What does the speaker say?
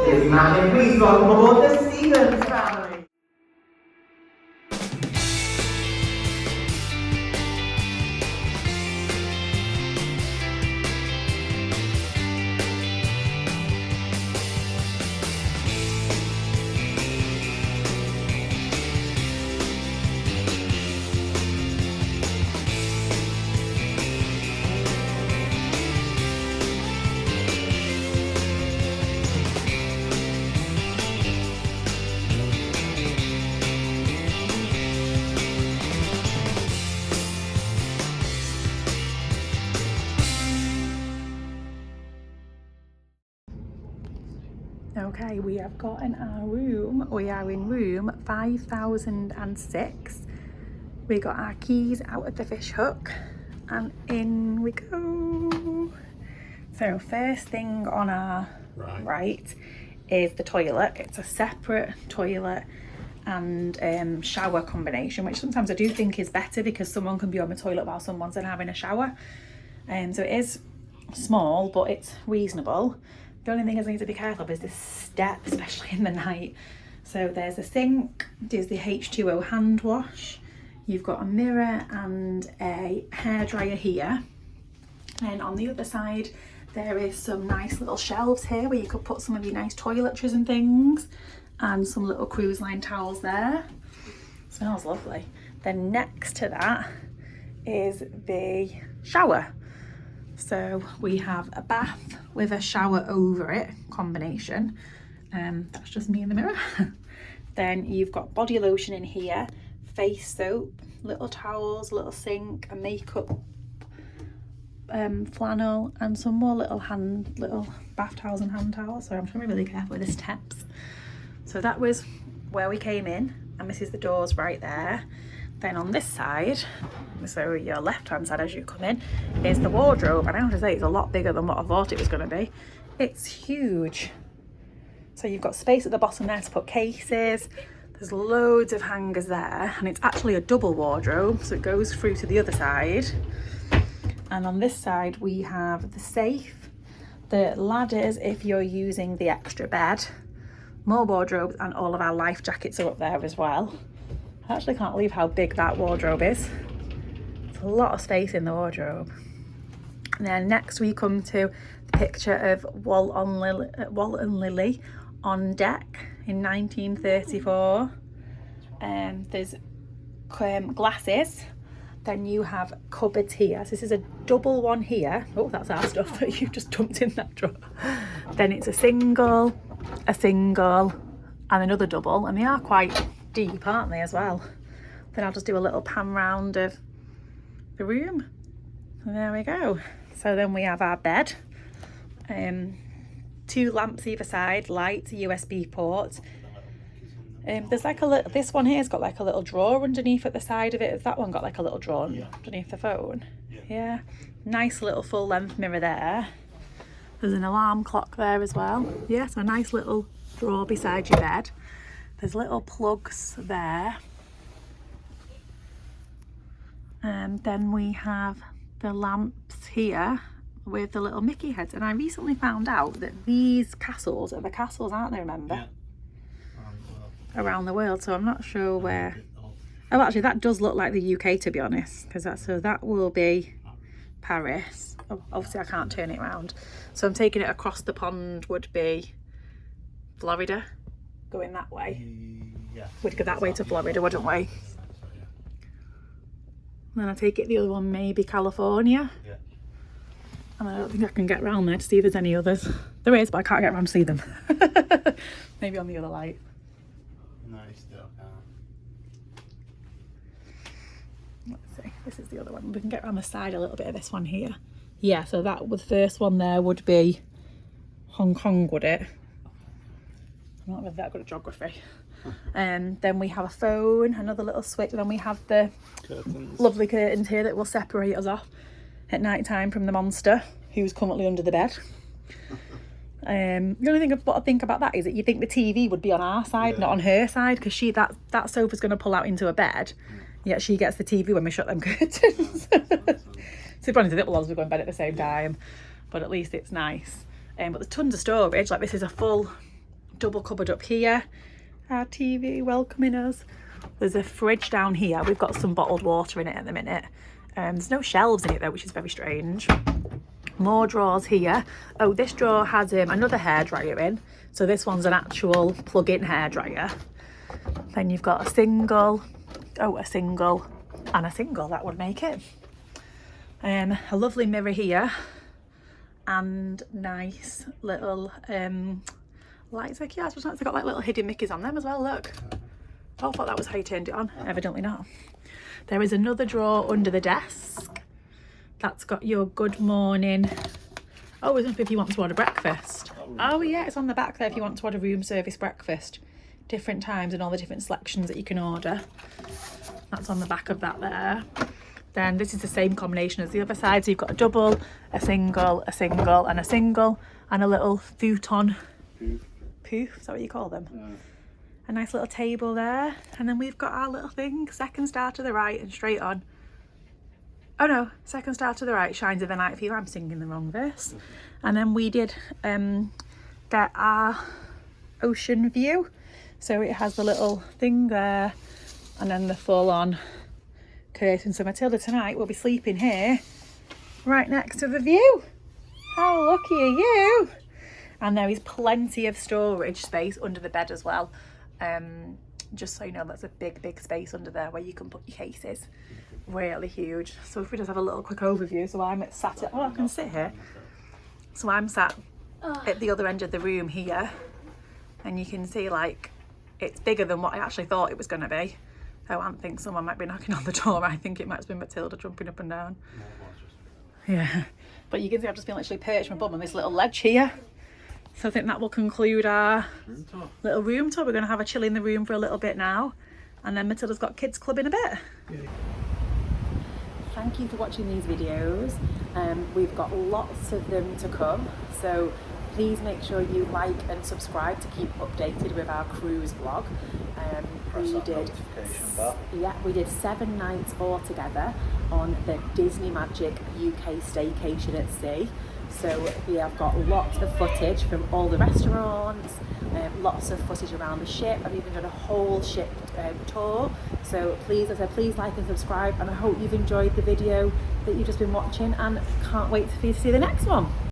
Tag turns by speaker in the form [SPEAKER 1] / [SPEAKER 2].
[SPEAKER 1] Ladies and please welcome aboard the Stevens family.
[SPEAKER 2] Okay, we have gotten our room. We are in room 5006. We got our keys out of the fish hook and in we go. So first thing on our right is the toilet. It's a separate toilet and shower combination, which sometimes I do think is better because someone can be on the toilet while someone's having a shower. So it is small, but it's reasonable. The only thing I need to be careful of is this step, especially in the night. So there's a sink, there's the H2O hand wash, you've got a mirror and a hairdryer here. And on the other side, there is some nice little shelves here where you could put some of your nice toiletries and things, and some little cruise line towels there. Smells lovely. Then next to that is the shower. So we have a bath with a shower over it combination. That's just me in the mirror. Then you've got body lotion in here, face soap, little towels, little sink, a makeup flannel, and some more little bath towels and hand towels. So I'm trying to be really careful with the steps. So that was where we came in, and this is the doors right there. Then on this side, so your left hand side as you come in, is the wardrobe, and I have to say it's a lot bigger than what I thought it was going to be. It's huge. So you've got space at the bottom there to put cases. There's loads of hangers there, and it's actually a double wardrobe, so it goes through to the other side. And on this side we have the safe, the ladders if you're using the extra bed, more wardrobes, and all of our life jackets are up there as well. I actually can't believe how big that wardrobe is. It's a lot of space in the wardrobe. And then next we come to the picture of Walton Lily on deck in 1934. There's glasses. Then you have cupboards here. So this is a double one here. Oh, that's our stuff that you just dumped in that drawer. Then it's a single, and another double. And they are quite deep, aren't they, as well? Then I'll just do a little pan round of the room, and there we go. So then we have our bed, 2 lamps either side, lights, USB port. There's like a little, this one here's got like a little drawer underneath at the side of it. Has that one got like a little drawer underneath the phone? Yeah. Nice little full length mirror there. There's an alarm clock there as well. Yeah, so a nice little drawer beside your bed. There's little plugs there. And then we have the lamps here with the little Mickey heads. And I recently found out that these castles are the castles, aren't they, remember? Yeah. Around the world. So I'm not sure where. Oh, actually, that does look like the UK, to be honest. So that will be Paris. Oh, obviously, I can't turn it around. So I'm taking it across the pond would be Florida. Going that way. Yeah. We'd go that way to Florida, wouldn't we? And then I take it the other one maybe California. Yeah. And I don't think I can get round there to see if there's any others. There is, but I can't get round to see them. Maybe on the other light.
[SPEAKER 3] No, you still can't.
[SPEAKER 2] Let's see, this is the other one. We can get around the side a little bit of this one here. Yeah, so that was the first one there would be Hong Kong, would it? I'm not really that good at geography. Then we have a phone, another little switch, and then we have the lovely curtains here that will separate us off at night time from the monster who's currently under the bed. The only thing what I think about that is that you think the TV would be on our side, not on her side, because that sofa's going to pull out into a bed, yet she gets the TV when we shut them curtains. So funny, the little ones will go in bed at the same time, but at least it's nice. But there's tons of storage. Like this is a full double cupboard up here. Our TV welcoming us. There's a fridge down here. We've got some bottled water in it at the minute. There's no shelves in it though, which is very strange. More drawers here. Oh, this drawer has another hairdryer in. So this one's an actual plug-in hairdryer. Then you've got a single, and a single, that would make it. A lovely mirror here. And nice little lights. Like, yeah, they've got like little hidden Mickeys on them as well, look. Oh, I thought that was how you turned it on. Evidently not. There is another drawer under the desk. That's got your good morning. Oh, it's up if you want to order breakfast. Oh yeah, it's on the back there if you want to order room service breakfast. Different times and all the different selections that you can order. That's on the back of that there. Then this is the same combination as the other side. So you've got a double, a single, and a single, and a little futon. Poof, is that what you call them? Yeah. A nice little table there. And then we've got our little thing, second star to the right and straight on. Oh no, second star to the right, shines in the night view. I'm singing the wrong verse. And then we did get our ocean view. So it has the little thing there and then the full on curtain. So Matilda tonight will be sleeping here right next to the view. How lucky are you? And there is plenty of storage space under the bed as well. Just so you know, that's a big space under there where you can put your cases. Really huge. So if we just have a little quick overview. So I'm sat at, oh, I can sit here. So I'm sat at the other end of the room here, and you can see like it's bigger than what I actually thought it was going to be. Oh, I think someone might be knocking on the door. I think it might have been Matilda jumping up and down. Yeah, but you can see I've just been literally perched my bum on this little ledge here. So I think that will conclude our little room tour. We're going to have a chill in the room for a little bit now, and then Matilda's got kids club in a bit. Yeah. Thank you for watching these videos. We've got lots of them to come, so please make sure you like and subscribe to keep updated with our cruise vlog. We did 7 nights all together on the Disney Magic UK staycation at sea. So we have got lots of footage from all the restaurants, lots of footage around the ship. I've even done a whole ship tour. So please, as I said, please like and subscribe, and I hope you've enjoyed the video that you've just been watching, and can't wait for you to see the next one.